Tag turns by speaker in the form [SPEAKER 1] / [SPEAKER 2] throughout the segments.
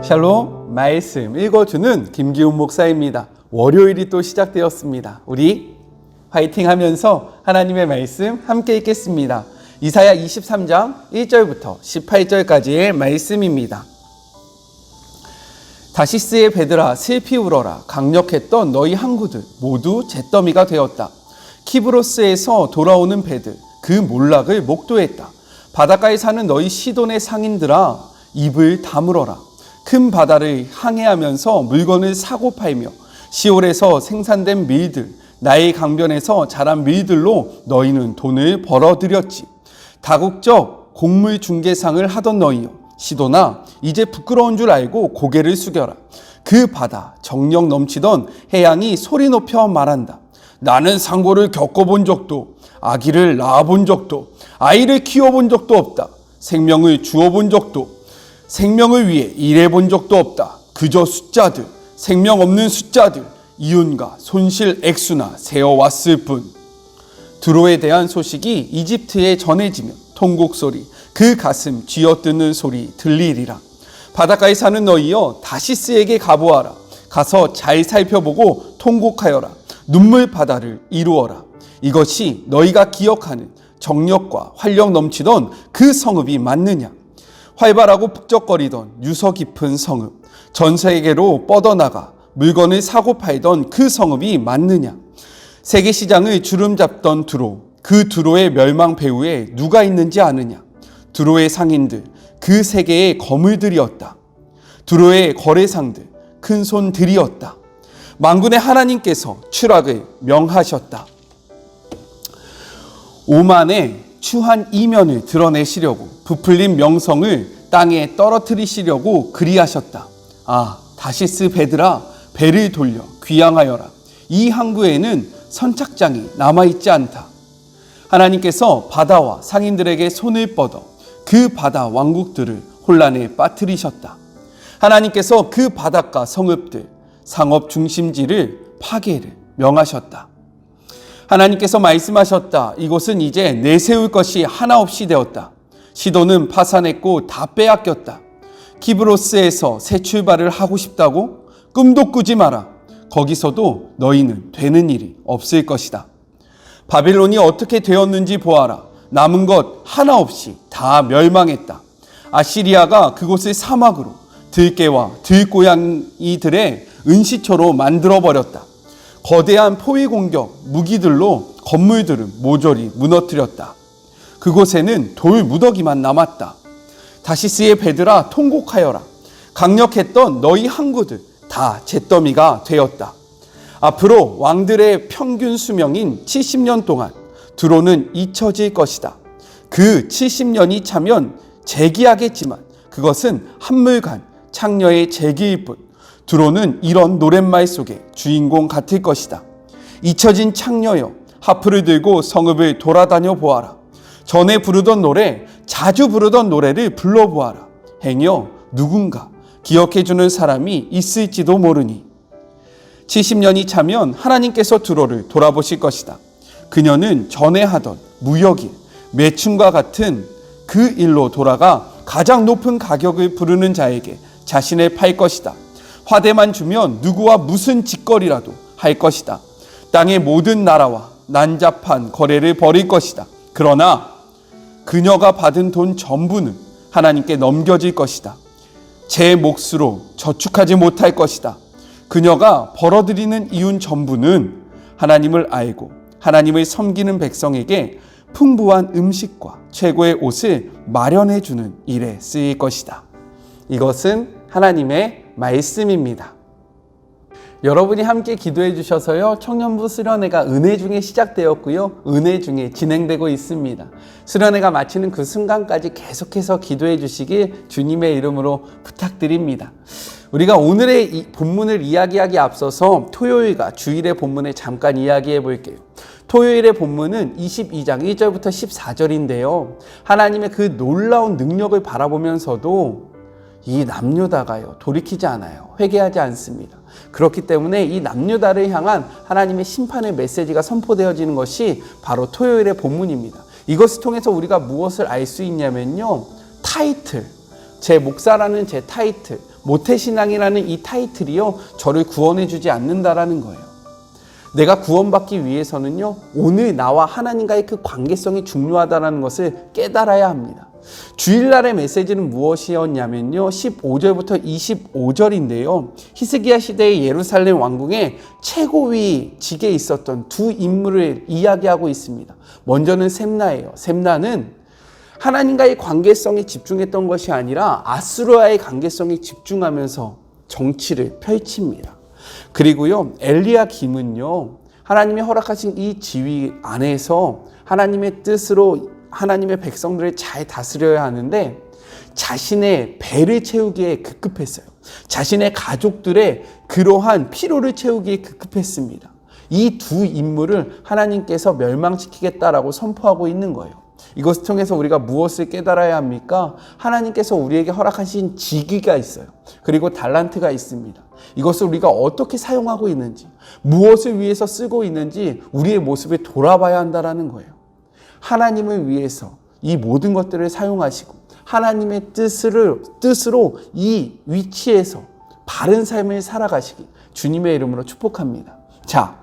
[SPEAKER 1] 샬롬, 말씀 읽어주는 김기훈 목사입니다. 월요일이 또 시작되었습니다. 우리 화이팅 하면서 하나님의 말씀 함께 읽겠습니다. 이사야 23장 1절부터 18절까지의 말씀입니다. 다시스의 배들아 슬피 울어라. 강력했던 너희 항구들 모두 잿더미가 되었다. 키브로스에서 돌아오는 배들 그 몰락을 목도했다. 바닷가에 사는 너희 시돈의 상인들아 입을 다물어라. 큰 바다를 항해하면서 물건을 사고 팔며 시올에서 생산된 밀들 나의 강변에서 자란 밀들로 너희는 돈을 벌어들였지. 다국적 곡물 중개상을 하던 너희여 시도나 이제 부끄러운 줄 알고 고개를 숙여라. 그 바다 정력 넘치던 해양이 소리 높여 말한다. 나는 상고를 겪어본 적도 아기를 낳아본 적도 아이를 키워본 적도 없다. 생명을 주어본 적도 생명을 위해 일해본 적도 없다. 그저 숫자들 생명 없는 숫자들 이윤과 손실 액수나 세어왔을 뿐. 두로에 대한 소식이 이집트에 전해지면 통곡 소리 그 가슴 쥐어뜯는 소리 들리리라. 바닷가에 사는 너희여 다시스에게 가보아라. 가서 잘 살펴보고 통곡하여라. 눈물 바다를 이루어라. 이것이 너희가 기억하는 정력과 활력 넘치던 그 성읍이 맞느냐. 활발하고 북적거리던 유서 깊은 성읍 전 세계로 뻗어나가 물건을 사고 팔던 그 성읍이 맞느냐. 세계 시장을 주름잡던 두로 그 두로의 멸망 배후에 누가 있는지 아느냐. 두로의 상인들 그 세계의 거물들이었다. 두로의 거래상들 큰 손들이었다. 만군의 하나님께서 추락을 명하셨다. 오만의 추한 이면을 드러내시려고 부풀린 명성을 땅에 떨어뜨리시려고 그리하셨다. 아, 다시스 배들아 배를 돌려 귀향하여라. 이 항구에는 선착장이 남아있지 않다. 하나님께서 바다와 상인들에게 손을 뻗어 그 바다 왕국들을 혼란에 빠뜨리셨다. 하나님께서 그 바닷가 성읍들 상업 중심지를 파괴를 명하셨다. 하나님께서 말씀하셨다. 이곳은 이제 내세울 것이 하나 없이 되었다. 시도는 파산했고 다 빼앗겼다. 키브로스에서 새 출발을 하고 싶다고? 꿈도 꾸지 마라. 거기서도 너희는 되는 일이 없을 것이다. 바빌론이 어떻게 되었는지 보아라. 남은 것 하나 없이 다 멸망했다. 아시리아가 그곳을 사막으로 들깨와 들고양이들의 은시초로 만들어버렸다. 거대한 포위 공격 무기들로 건물들은 모조리 무너뜨렸다. 그곳에는 돌 무더기만 남았다. 다시스의 배들아 통곡하여라. 강력했던 너희 항구들 다 잿더미가 되었다. 앞으로 왕들의 평균 수명인 70년 동안 두로는 잊혀질 것이다. 그 70년이 차면 재기하겠지만 그것은 한물간 창녀의 재기일 뿐. 두로는 이런 노랫말 속의 주인공 같을 것이다. 잊혀진 창녀여 하프를 들고 성읍을 돌아다녀 보아라. 전에 부르던 노래 자주 부르던 노래를 불러보아라. 행여 누군가 기억해주는 사람이 있을지도 모르니. 70년이 차면 하나님께서 두로를 돌아보실 것이다. 그녀는 전에 하던 무역일 매춘과 같은 그 일로 돌아가 가장 높은 가격을 부르는 자에게 자신을 팔 것이다. 화대만 주면 누구와 무슨 짓거리라도 할 것이다. 땅의 모든 나라와 난잡한 거래를 벌일 것이다. 그러나 그녀가 받은 돈 전부는 하나님께 넘겨질 것이다. 제 몫으로 저축하지 못할 것이다. 그녀가 벌어들이는 이윤 전부는 하나님을 알고 하나님을 섬기는 백성에게 풍부한 음식과 최고의 옷을 마련해 주는 일에 쓰일 것이다. 이것은 하나님의 말씀입니다. 여러분이 함께 기도해 주셔서요. 청년부 수련회가 은혜 중에 시작되었고요. 은혜 중에 진행되고 있습니다. 수련회가 마치는 그 순간까지 계속해서 기도해 주시길 주님의 이름으로 부탁드립니다. 우리가 오늘의 이 본문을 이야기하기 앞서서 토요일과 주일의 본문을 잠깐 이야기해 볼게요. 토요일의 본문은 22장 1절부터 14절인데요. 하나님의 그 놀라운 능력을 바라보면서도 이 남유다가요 돌이키지 않아요. 회개하지 않습니다. 그렇기 때문에 이 남유다를 향한 하나님의 심판의 메시지가 선포되어지는 것이 바로 토요일의 본문입니다. 이것을 통해서 우리가 무엇을 알 수 있냐면요. 타이틀, 제 목사라는 제 타이틀, 모태신앙이라는 이 타이틀이요, 저를 구원해 주지 않는다라는 거예요. 내가 구원받기 위해서는요, 오늘 나와 하나님과의 그 관계성이 중요하다는 것을 깨달아야 합니다. 주일날의 메시지는 무엇이었냐면요, 15절부터 25절인데요. 히스기야 시대의 예루살렘 왕궁에 최고위직에 있었던 두 인물을 이야기하고 있습니다. 먼저는 셈나예요. 셈나는 하나님과의 관계성에 집중했던 것이 아니라 아수르와의 관계성에 집중하면서 정치를 펼칩니다. 그리고요, 엘리야김은요, 하나님이 허락하신 이 지위 안에서 하나님의 뜻으로 하나님의 백성들을 잘 다스려야 하는데 자신의 배를 채우기에 급급했어요. 자신의 가족들의 그러한 필요를 채우기에 급급했습니다. 이 두 인물을 하나님께서 멸망시키겠다라고 선포하고 있는 거예요. 이것을 통해서 우리가 무엇을 깨달아야 합니까? 하나님께서 우리에게 허락하신 직위가 있어요. 그리고 달란트가 있습니다. 이것을 우리가 어떻게 사용하고 있는지, 무엇을 위해서 쓰고 있는지 우리의 모습을 돌아봐야 한다는 거예요. 하나님을 위해서 이 모든 것들을 사용하시고 하나님의 뜻으로 이 위치에서 바른 삶을 살아가시기 주님의 이름으로 축복합니다. 자,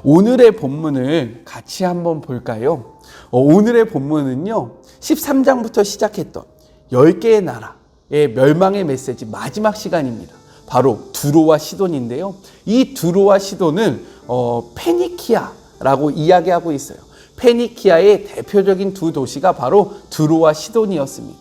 [SPEAKER 1] 오늘의 본문을 같이 한번 볼까요? 오늘의 본문은요, 13장부터 시작했던 10개의 나라의 멸망의 메시지 마지막 시간입니다. 바로 두로와 시돈인데요. 이 두로와 시돈은 페니키아라고 이야기하고 있어요. 페니키아의 대표적인 두 도시가 바로 두로와 시돈이었습니다.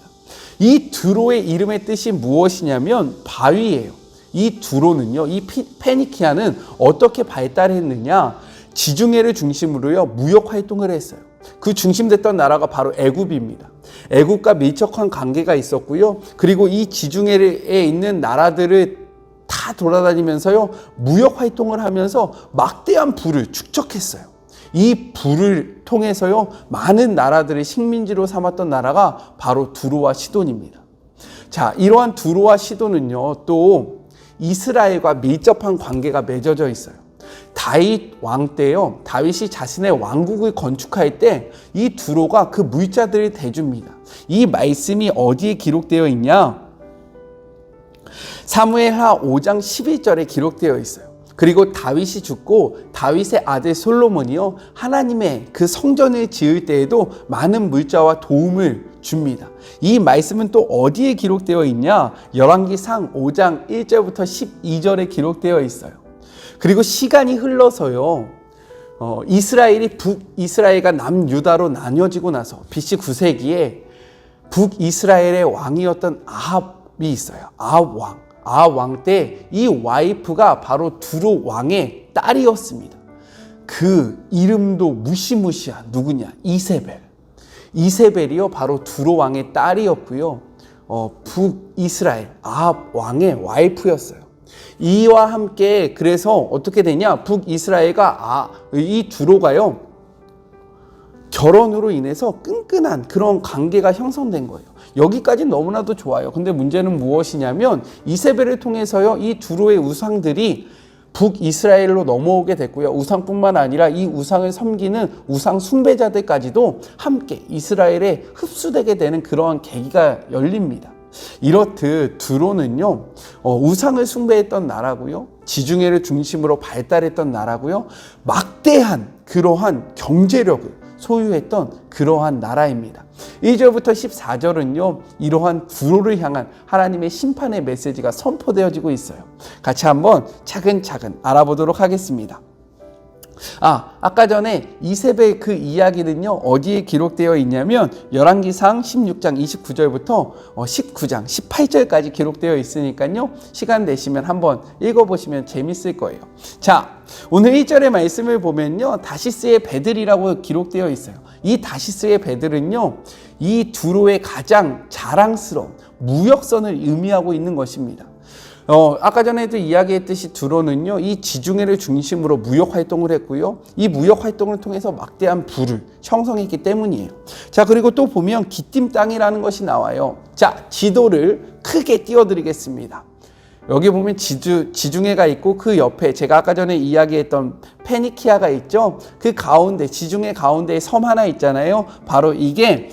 [SPEAKER 1] 이 두로의 이름의 뜻이 무엇이냐면 바위예요. 이 두로는요, 이 페니키아는 어떻게 발달했느냐? 지중해를 중심으로요, 무역 활동을 했어요. 그 중심됐던 나라가 바로 애굽입니다. 애굽과 밀접한 관계가 있었고요. 그리고 이 지중해에 있는 나라들을 다 돌아다니면서요, 무역 활동을 하면서 막대한 부를 축적했어요. 이 부를 통해서요, 많은 나라들을 식민지로 삼았던 나라가 바로 두로와 시돈입니다. 자, 이러한 두로와 시돈은요, 또 이스라엘과 밀접한 관계가 맺어져 있어요. 다윗 왕 때요, 다윗이 자신의 왕국을 건축할 때 이 두로가 그 물자들을 대줍니다. 이 말씀이 어디에 기록되어 있냐? 사무엘하 5장 11절에 기록되어 있어요. 그리고 다윗이 죽고 다윗의 아들 솔로몬이요, 하나님의 그 성전을 지을 때에도 많은 물자와 도움을 줍니다. 이 말씀은 또 어디에 기록되어 있냐? 열왕기상 5장 1절부터 12절에 기록되어 있어요. 그리고 시간이 흘러서요, 이스라엘이 북이스라엘과 남유다로 나뉘어지고 나서 BC 9세기에 북이스라엘의 왕이었던 아합이 있어요. 아합 왕 때 이 와이프가 바로 두로 왕의 딸이었습니다. 그 이름도 무시무시한 누구냐? 이세벨이요, 바로 두로 왕의 딸이었고요. 북이스라엘 아합 왕의 와이프였어요. 이와 함께 그래서 어떻게 되냐? 북이스라엘과 이 두로가요, 결혼으로 인해서 끈끈한 그런 관계가 형성된 거예요. 여기까지는 너무나도 좋아요. 근데 문제는 무엇이냐면 이세벨을 통해서요, 이 두로의 우상들이 북이스라엘로 넘어오게 됐고요. 우상뿐만 아니라 이 우상을 섬기는 우상 숭배자들까지도 함께 이스라엘에 흡수되게 되는 그러한 계기가 열립니다. 이렇듯 두로는요, 우상을 숭배했던 나라고요, 지중해를 중심으로 발달했던 나라고요, 막대한 그러한 경제력을 소유했던 그러한 나라입니다. 1절부터 14절은요, 이러한 두로를 향한 하나님의 심판의 메시지가 선포되어지고 있어요. 같이 한번 차근차근 알아보도록 하겠습니다. 아까 전에 이세벨 그 이야기는요, 어디에 기록되어 있냐면 열왕기상 16장 29절부터 19장 18절까지 기록되어 있으니까요, 시간 되시면 한번 읽어보시면 재밌을 거예요. 자, 오늘 1절의 말씀을 보면요, 다시스의 배들이라고 기록되어 있어요. 이 다시스의 배들은요, 이 두로의 가장 자랑스러운 무역선을 의미하고 있는 것입니다. 아까 전에도 이야기했듯이 두로는요, 이 지중해를 중심으로 무역 활동을 했고요, 이 무역 활동을 통해서 막대한 부를 형성했기 때문이에요. 자, 그리고 또 보면 기띔 땅이라는 것이 나와요. 자, 지도를 크게 띄워드리겠습니다. 여기 보면 지중해가 있고 그 옆에 제가 아까 전에 이야기했던 페니키아가 있죠. 그 가운데, 지중해 가운데에 섬 하나 있잖아요. 바로 이게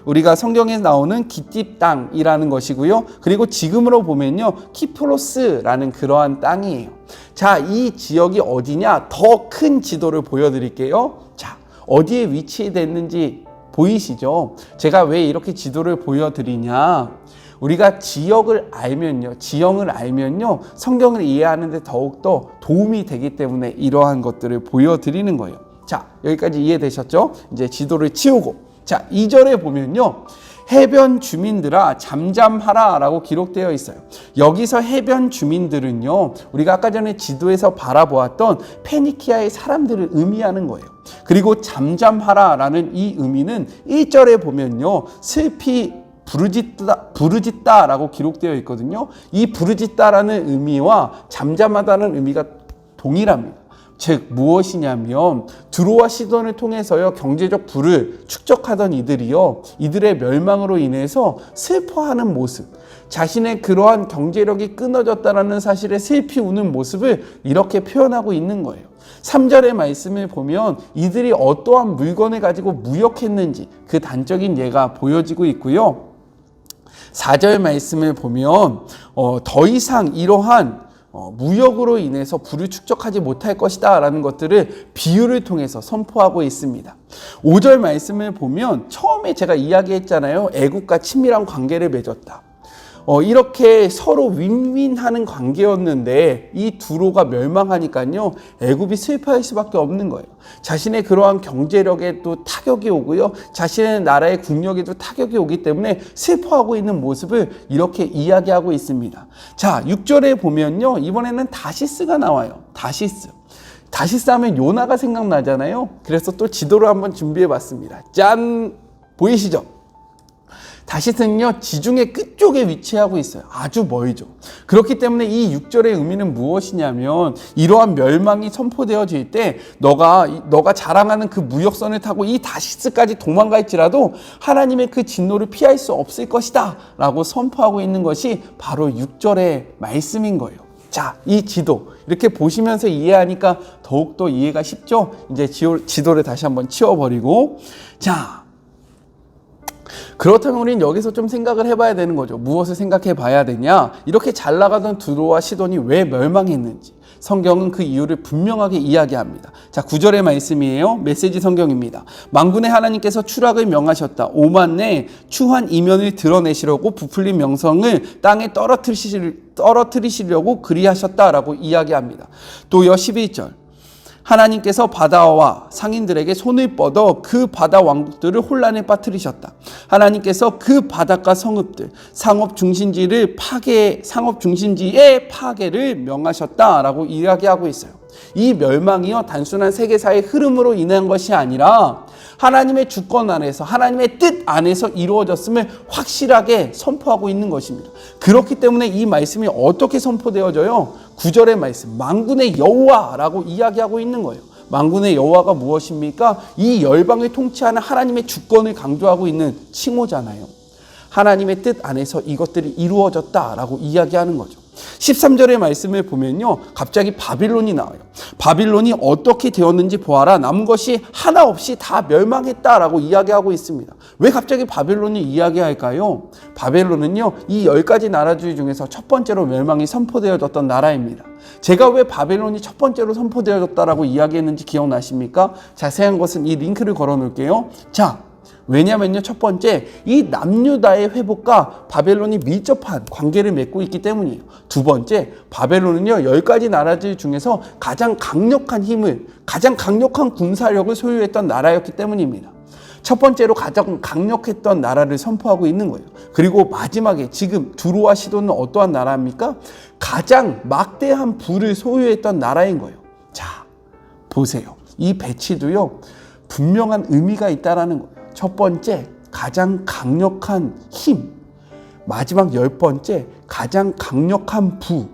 [SPEAKER 1] 우리가 성경에 나오는 기띒 땅이라는 것이고요. 그리고 지금으로 보면요, 키프로스라는 그러한 땅이에요. 자, 이 지역이 어디냐? 더 큰 지도를 보여드릴게요. 자, 어디에 위치됐는지 보이시죠? 제가 왜 이렇게 지도를 보여드리냐? 우리가 지역을 알면요, 지형을 알면요, 성경을 이해하는데 더욱더 도움이 되기 때문에 이러한 것들을 보여드리는 거예요. 자, 여기까지 이해되셨죠? 이제 지도를 치우고, 자, 2절에 보면요, 해변 주민들아 잠잠하라 라고 기록되어 있어요. 여기서 해변 주민들은요, 우리가 아까 전에 지도에서 바라보았던 페니키아의 사람들을 의미하는 거예요. 그리고 잠잠하라 라는 이 의미는 1절에 보면요, 슬피 부르짖다 라고 기록되어 있거든요. 이 부르짖다라는 의미와 잠잠하다는 의미가 동일합니다. 즉 무엇이냐면 두로와 시돈을 통해서요, 경제적 부를 축적하던 이들이요, 이들의 멸망으로 인해서 슬퍼하는 모습, 자신의 그러한 경제력이 끊어졌다는 사실에 슬피 우는 모습을 이렇게 표현하고 있는 거예요. 3절의 말씀을 보면 이들이 어떠한 물건을 가지고 무역했는지 그 단적인 예가 보여지고 있고요. 4절 말씀을 보면 더 이상 이러한 무역으로 인해서 부를 축적하지 못할 것이다 라는 것들을 비유를 통해서 선포하고 있습니다. 5절 말씀을 보면 처음에 제가 이야기했잖아요. 애국과 친밀한 관계를 맺었다. 이렇게 서로 윈윈하는 관계였는데 이 두로가 멸망하니까요, 애굽이 슬퍼할 수밖에 없는 거예요. 자신의 그러한 경제력에도 타격이 오고요, 자신의 나라의 국력에도 타격이 오기 때문에 슬퍼하고 있는 모습을 이렇게 이야기하고 있습니다. 자, 6절에 보면요, 이번에는 다시스가 나와요. 다시스 하면 요나가 생각나잖아요. 그래서 또 지도를 한번 준비해 봤습니다. 짠! 보이시죠? 다시스는요, 지중해 끝쪽에 위치하고 있어요. 아주 멀죠. 그렇기 때문에 이 6절의 의미는 무엇이냐면, 이러한 멸망이 선포되어질 때 너가 자랑하는 그 무역선을 타고 이 다시스까지 도망갈지라도 하나님의 그 진노를 피할 수 없을 것이다 라고 선포하고 있는 것이 바로 6절의 말씀인 거예요. 자, 이 지도 이렇게 보시면서 이해하니까 더욱더 이해가 쉽죠? 이제 지도를 다시 한번 치워버리고, 자, 그렇다면 우리는 여기서 좀 생각을 해봐야 되는 거죠. 무엇을 생각해 봐야 되냐? 이렇게 잘 나가던 두로와 시돈이 왜 멸망했는지 성경은 그 이유를 분명하게 이야기합니다. 자, 9절의 말씀이에요. 메시지 성경입니다. 만군의 하나님께서 추락을 명하셨다. 오만내 추한 이면을 드러내시려고 부풀린 명성을 땅에 떨어뜨리시려고 그리하셨다라고 이야기합니다. 또요, 11절. 하나님께서 바다와 상인들에게 손을 뻗어 그 바다 왕국들을 혼란에 빠뜨리셨다. 하나님께서 그 바닷가 성읍들, 상업 중심지의 파괴를 명하셨다라고 이야기하고 있어요. 이 멸망이요, 단순한 세계사의 흐름으로 인한 것이 아니라 하나님의 주권 안에서, 하나님의 뜻 안에서 이루어졌음을 확실하게 선포하고 있는 것입니다. 그렇기 때문에 이 말씀이 어떻게 선포되어져요? 9절의 말씀, 만군의 여호와라고 이야기하고 있는 거예요. 만군의 여호와가 무엇입니까? 이 열방을 통치하는 하나님의 주권을 강조하고 있는 칭호잖아요. 하나님의 뜻 안에서 이것들이 이루어졌다라고 이야기하는 거죠. 13절의 말씀을 보면요, 갑자기 바빌론이 나와요. 바빌론이 어떻게 되었는지 보아라. 남은 것이 하나 없이 다 멸망했다라고 이야기하고 있습니다. 왜 갑자기 바빌론이 이야기할까요? 바벨론은요, 이 10가지 나라들 중에서 첫 번째로 멸망이 선포되어졌던 나라입니다. 제가 왜 바벨론이 첫 번째로 선포되어졌다라고 이야기했는지 기억나십니까? 자세한 것은 이 링크를 걸어 놓을게요. 자, 왜냐면요, 첫 번째, 이 남유다의 회복과 바벨론이 밀접한 관계를 맺고 있기 때문이에요. 두 번째, 바벨론은요, 10가지 나라들 중에서 가장 강력한 군사력을 소유했던 나라였기 때문입니다. 첫 번째로 가장 강력했던 나라를 선포하고 있는 거예요. 그리고 마지막에 지금 두로와 시돈은 어떠한 나라입니까? 가장 막대한 부를 소유했던 나라인 거예요. 자, 보세요. 이 배치도요, 분명한 의미가 있다라는 거예요. 첫 번째, 가장 강력한 힘. 마지막 10번째, 가장 강력한 부.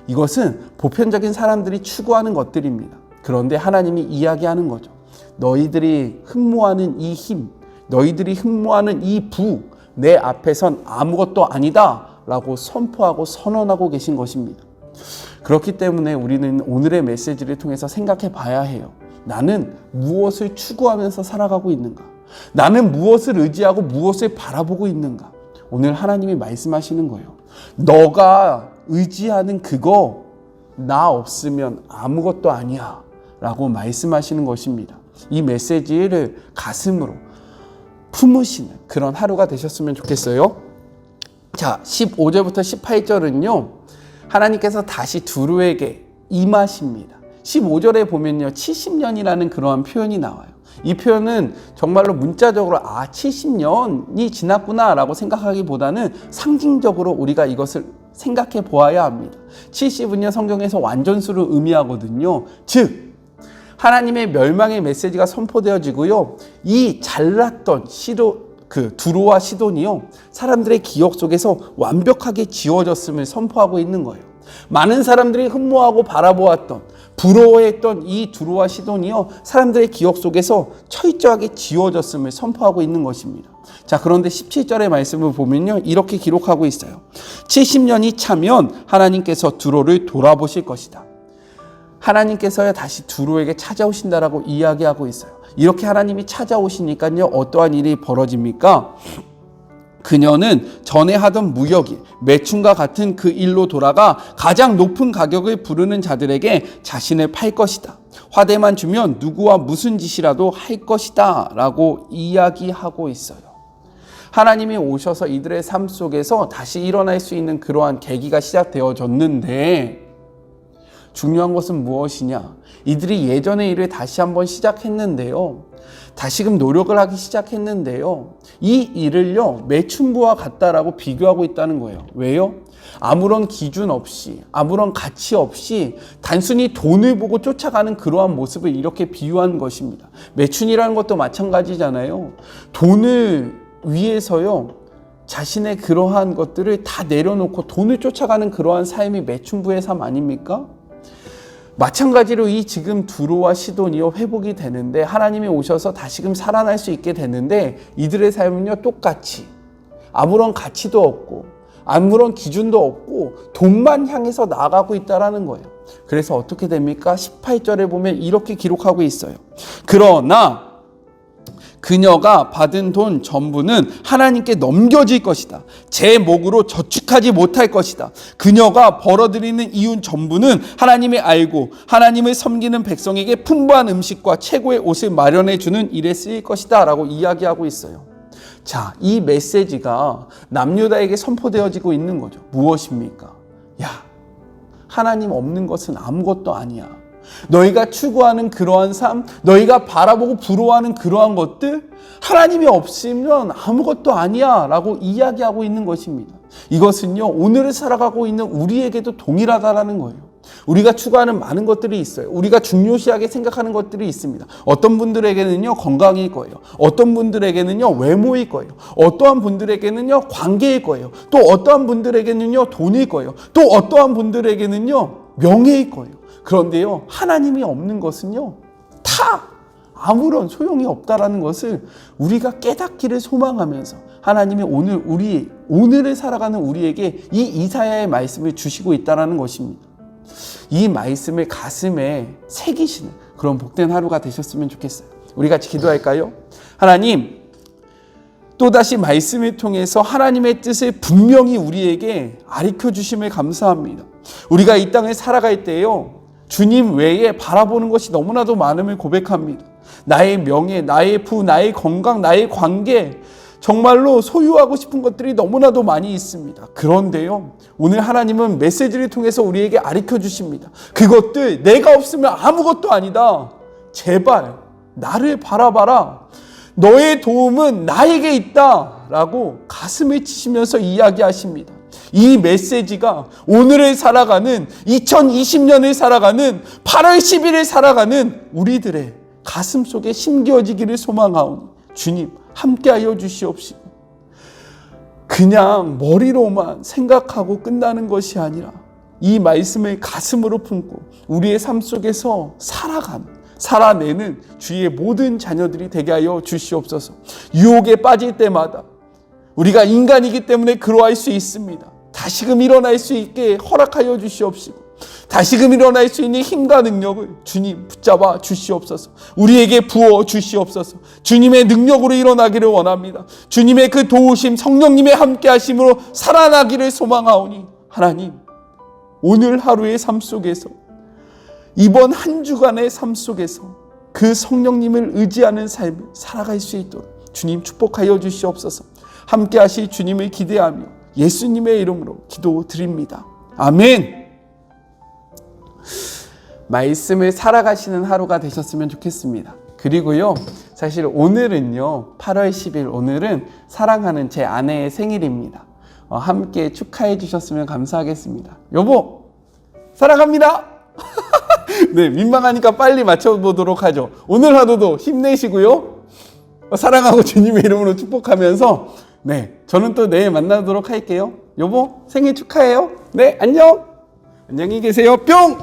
[SPEAKER 1] 이것은 보편적인 사람들이 추구하는 것들입니다. 그런데 하나님이 이야기하는 거죠. 너희들이 흠모하는 이 힘, 너희들이 흠모하는 이 부, 내 앞에선 아무것도 아니다 라고 선포하고 선언하고 계신 것입니다. 그렇기 때문에 우리는 오늘의 메시지를 통해서 생각해 봐야 해요. 나는 무엇을 추구하면서 살아가고 있는가? 나는 무엇을 의지하고 무엇을 바라보고 있는가? 오늘 하나님이 말씀하시는 거예요. 너가 의지하는 그거 나 없으면 아무것도 아니야 라고 말씀하시는 것입니다. 이 메시지를 가슴으로 품으시는 그런 하루가 되셨으면 좋겠어요. 자, 15절부터 18절은요, 하나님께서 다시 두루에게 임하십니다. 15절에 보면요, 70년이라는 그러한 표현이 나와요. 이 표현은 정말로 문자적으로 70년이 지났구나 라고 생각하기보다는 상징적으로 우리가 이것을 생각해 보아야 합니다. 70은요, 성경에서 완전수를 의미하거든요. 즉 하나님의 멸망의 메시지가 선포되어지고요, 이 잘났던 두로와 시돈이요, 사람들의 기억 속에서 완벽하게 지워졌음을 선포하고 있는 거예요. 많은 사람들이 흠모하고 바라보았던, 부러워했던 이 두로와 시돈이요, 사람들의 기억 속에서 철저하게 지워졌음을 선포하고 있는 것입니다. 자, 그런데 17절의 말씀을 보면요, 이렇게 기록하고 있어요. 70년이 차면 하나님께서 두로를 돌아보실 것이다. 하나님께서야 다시 두로에게 찾아오신다라고 이야기하고 있어요. 이렇게 하나님이 찾아오시니까요, 어떠한 일이 벌어집니까? 그녀는 전에 하던 무역일, 매춘과 같은 그 일로 돌아가 가장 높은 가격을 부르는 자들에게 자신을 팔 것이다. 화대만 주면 누구와 무슨 짓이라도 할 것이다 라고 이야기하고 있어요. 하나님이 오셔서 이들의 삶 속에서 다시 일어날 수 있는 그러한 계기가 시작되어졌는데, 중요한 것은 무엇이냐? 이들이 예전의 일을 다시 한번 시작했는데요, 다시금 노력을 하기 시작했는데요, 이 일을요, 매춘부와 같다라고 비교하고 있다는 거예요. 왜요? 아무런 기준 없이, 아무런 가치 없이 단순히 돈을 보고 쫓아가는 그러한 모습을 이렇게 비유한 것입니다. 매춘이라는 것도 마찬가지잖아요. 돈을 위해서요, 자신의 그러한 것들을 다 내려놓고 돈을 쫓아가는 그러한 삶이 매춘부의 삶 아닙니까? 마찬가지로 이 지금 두로와 시돈이요, 회복이 되는데, 하나님이 오셔서 다시금 살아날 수 있게 되는데, 이들의 삶은요, 똑같이 아무런 가치도 없고 아무런 기준도 없고 돈만 향해서 나아가고 있다라는 거예요. 그래서 어떻게 됩니까? 18절에 보면 이렇게 기록하고 있어요. 그러나 그녀가 받은 돈 전부는 하나님께 넘겨질 것이다. 제 목으로 저축하지 못할 것이다. 그녀가 벌어들이는 이윤 전부는 하나님이 알고 하나님을 섬기는 백성에게 풍부한 음식과 최고의 옷을 마련해 주는 일에 쓰일 것이다 라고 이야기하고 있어요. 자, 이 메시지가 남유다에게 선포되어지고 있는 거죠. 무엇입니까? 야, 하나님 없는 것은 아무것도 아니야. 너희가 추구하는 그러한 삶, 너희가 바라보고 부러워하는 그러한 것들, 하나님이 없으면 아무것도 아니야 라고 이야기하고 있는 것입니다. 이것은요, 오늘을 살아가고 있는 우리에게도 동일하다라는 거예요. 우리가 추구하는 많은 것들이 있어요. 우리가 중요시하게 생각하는 것들이 있습니다. 어떤 분들에게는요, 건강일 거예요. 어떤 분들에게는요, 외모일 거예요. 어떠한 분들에게는요, 관계일 거예요. 또 어떠한 분들에게는요, 돈일 거예요. 또 어떠한 분들에게는요, 명예일 거예요. 그런데요, 하나님이 없는 것은요, 다 아무런 소용이 없다라는 것을 우리가 깨닫기를 소망하면서 하나님이 오늘을 살아가는 우리에게 이 이사야의 말씀을 주시고 있다는 것입니다. 이 말씀을 가슴에 새기시는 그런 복된 하루가 되셨으면 좋겠어요. 우리 같이 기도할까요? 하나님, 또다시 말씀을 통해서 하나님의 뜻을 분명히 우리에게 가르쳐 주심을 감사합니다. 우리가 이 땅을 살아갈 때요, 주님 외에 바라보는 것이 너무나도 많음을 고백합니다. 나의 명예, 나의 부, 나의 건강, 나의 관계, 정말로 소유하고 싶은 것들이 너무나도 많이 있습니다. 그런데요, 오늘 하나님은 메시지를 통해서 우리에게 가르쳐 주십니다. 그것들 내가 없으면 아무것도 아니다. 제발 나를 바라봐라. 너의 도움은 나에게 있다 라고 가슴을 치시면서 이야기하십니다. 이 메시지가 오늘을 살아가는 2020년을 살아가는 8월 10일을 살아가는 우리들의 가슴 속에 심겨지기를 소망하오니 주님 함께하여 주시옵시고, 그냥 머리로만 생각하고 끝나는 것이 아니라 이 말씀을 가슴으로 품고 우리의 삶 속에서 살아내는 주의 모든 자녀들이 되게 하여 주시옵소서. 유혹에 빠질 때마다 우리가 인간이기 때문에 그러할 수 있습니다. 다시금 일어날 수 있게 허락하여 주시옵시고, 다시금 일어날 수 있는 힘과 능력을 주님 붙잡아 주시옵소서. 우리에게 부어 주시옵소서. 주님의 능력으로 일어나기를 원합니다. 주님의 그 도우심, 성령님의 함께 하심으로 살아나기를 소망하오니 하나님, 오늘 하루의 삶 속에서, 이번 한 주간의 삶 속에서 그 성령님을 의지하는 삶을 살아갈 수 있도록 주님 축복하여 주시옵소서. 함께 하실 주님을 기대하며 예수님의 이름으로 기도드립니다. 아멘. 말씀을 살아가시는 하루가 되셨으면 좋겠습니다. 그리고요, 사실 오늘은요, 8월 10일 오늘은 사랑하는 제 아내의 생일입니다. 함께 축하해 주셨으면 감사하겠습니다. 여보, 사랑합니다. 네, 민망하니까 빨리 맞춰보도록 하죠. 오늘 하루도 힘내시고요. 사랑하고 주님의 이름으로 축복하면서, 네, 저는 또 내일 만나도록 할게요. 여보, 생일 축하해요. 네, 안녕. 안녕히 계세요. 뿅!